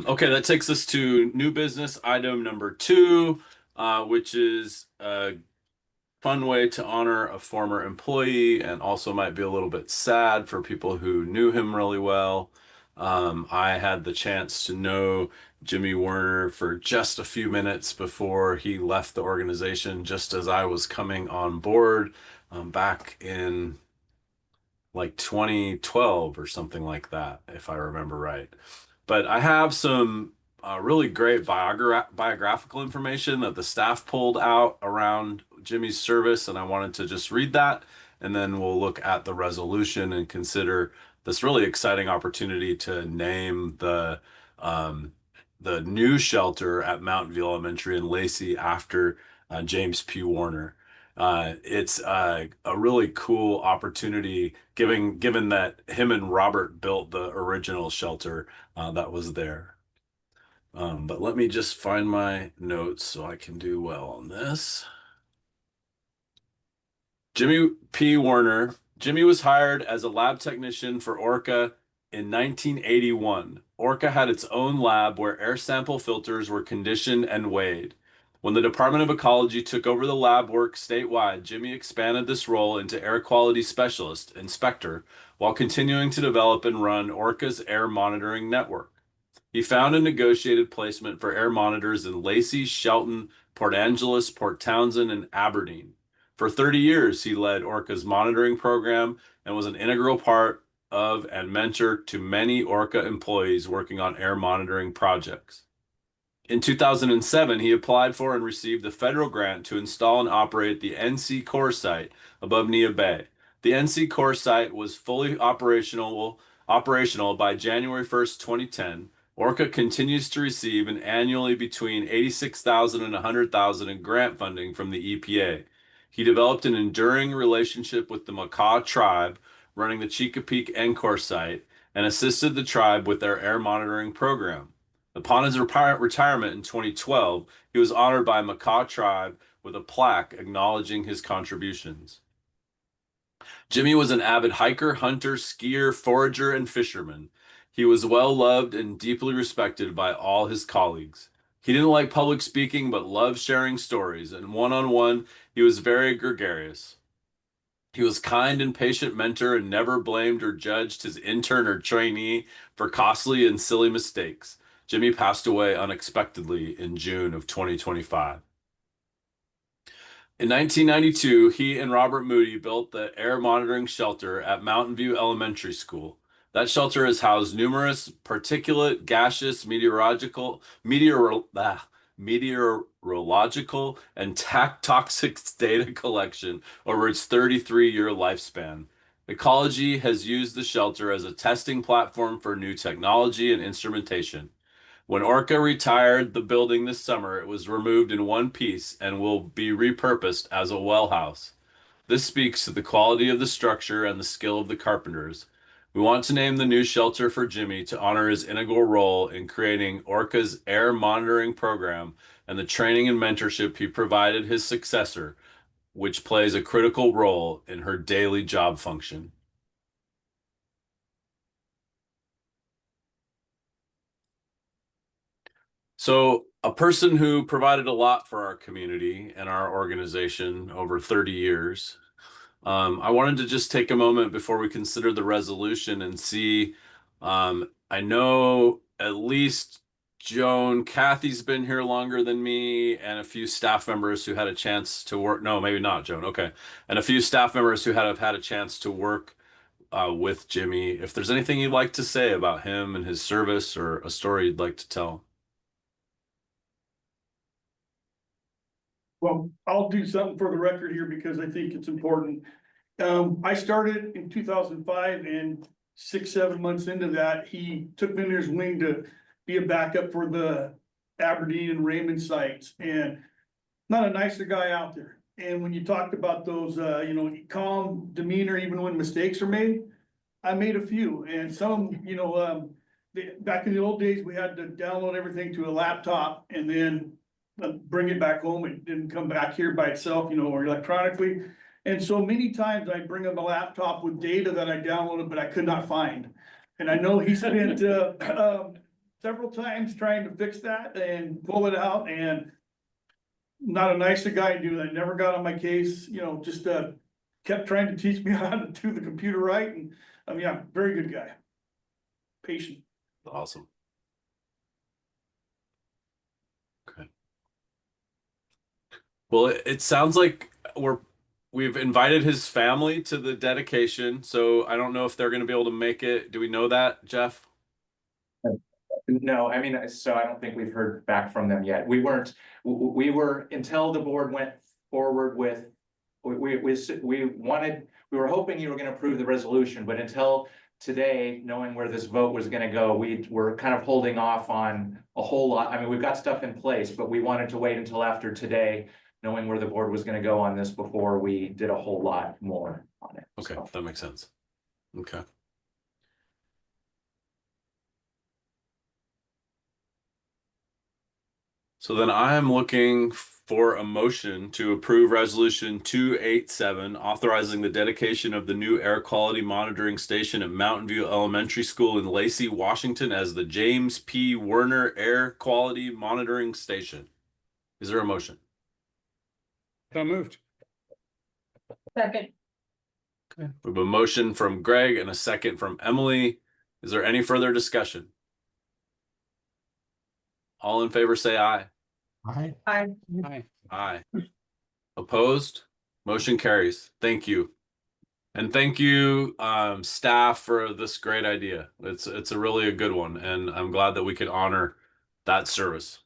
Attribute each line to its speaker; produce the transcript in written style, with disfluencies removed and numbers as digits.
Speaker 1: Okay, that takes us to new business item number two, which is a fun way to honor a former employee and also might be a little bit sad for people who knew him really well. I had the chance to know Jimmy Werner for just a few minutes before he left the organization, just as I was coming on board, back in like 2012 or something like that, if I remember right. But I have some really great biographical information that the staff pulled out around Jimmy's service, and I wanted to just read that, and then we'll look at the resolution and consider this really exciting opportunity to name um, the new shelter at Mountain View Elementary in Lacey after James P. Warner. It's a really cool opportunity, given that him and Robert built the original shelter that was there. But let me just find my notes so I can do well on this. Jimmy P. Warner. Jimmy was hired as a lab technician for ORCAA in 1981. ORCAA had its own lab where air sample filters were conditioned and weighed. When the Department of Ecology took over the lab work statewide, Jimmy expanded this role into air quality specialist, inspector, while continuing to develop and run ORCAA's air monitoring network. He found and negotiated placement for air monitors in Lacey, Shelton, Port Angeles, Port Townsend, and Aberdeen. For 30 years, he led ORCAA's monitoring program and was an integral part of and mentor to many ORCAA employees working on air monitoring projects. In 2007, he applied for and received a federal grant to install and operate the NC Core site above Neah Bay. The NC Core site was fully operational by January 1st, 2010. ORCAA continues to receive an annually between $86,000 and $100,000 in grant funding from the EPA. He developed an enduring relationship with the Makah tribe, running the Chesapeake Encore site, and assisted the tribe with their air monitoring program. Upon his retirement in 2012, he was honored by Makah tribe with a plaque acknowledging his contributions. Jimmy was an avid hiker, hunter, skier, forager, and fisherman. He was well loved and deeply respected by all his colleagues. He didn't like public speaking, but loved sharing stories, and one-on-one, he was very gregarious. He was kind and patient mentor and never blamed or judged his intern or trainee for costly and silly mistakes. Jimmy passed away unexpectedly in June of 2025. In 1992, he and Robert Moody built the air monitoring shelter at Mountain View Elementary School. That shelter has housed numerous particulate, gaseous, meteorological, and toxic data collection over its 33-year lifespan. Ecology has used the shelter as a testing platform for new technology and instrumentation. When ORCAA retired the building this summer, it was removed in one piece and will be repurposed as a well house. This speaks to the quality of the structure and the skill of the carpenters. We want to name the new shelter for Jimmy to honor his integral role in creating ORCAA's air monitoring program and the training and mentorship he provided his successor, which plays a critical role in her daily job function. So, a person who provided a lot for our community and our organization over 30 years. I wanted to just take a moment before we consider the resolution and see. I know at least Joan, Kathy's been here longer than me, and a few staff members who had a chance to work. No, maybe not Joan. Okay. And a few staff members who have had a chance to work with Jimmy. If there's anything you'd like to say about him and his service or a story you'd like to tell.
Speaker 2: Well, I'll do something for the record here because I think it's important. I started in 2005 and 6-7 months into that, he took me under his wing to be a backup for the Aberdeen and Raymond sites, and not a nicer guy out there. And when you talked about those, calm demeanor, even when mistakes are made, I made a few, and some, back in the old days, we had to download everything to a laptop and then bring it back home. It didn't come back here by itself, or electronically. And so many times I bring him a laptop with data that I downloaded, but I could not find. And I know he spent several times trying to fix that and pull it out, and not a nicer guy to do that, never got on my case, you know, just, kept trying to teach me how to do the computer right, and, yeah, very good guy. Patient.
Speaker 1: Awesome. Okay. Well, it sounds like we've invited his family to the dedication, so I don't know if they're going to be able to make it. Do we know that, Jeff?
Speaker 3: No, I mean, so I don't think we've heard back from them yet. We were, until the board went forward with, we were hoping you were gonna approve the resolution, but until today, knowing where this vote was gonna go, we were kind of holding off on a whole lot. I mean, we've got stuff in place, but we wanted to wait until after today, knowing where the board was gonna go on this before we did a whole lot more on it.
Speaker 1: Okay,
Speaker 3: So.
Speaker 1: that makes sense. Okay. So then I am looking for a motion to approve Resolution 287, authorizing the dedication of the new air quality monitoring station at Mountain View Elementary School in Lacey, Washington, as the James P. Werner Air Quality Monitoring Station. Is there a motion?
Speaker 4: So moved.
Speaker 5: Second.
Speaker 1: Okay. We have a motion from Greg and a second from Emily. Is there any further discussion? All in favor say aye.
Speaker 4: Aye.
Speaker 5: Aye.
Speaker 4: Aye.
Speaker 1: Aye. Opposed? Motion carries. Thank you. And thank you, staff, for this great idea. It's a really a good one, and I'm glad that we could honor that service.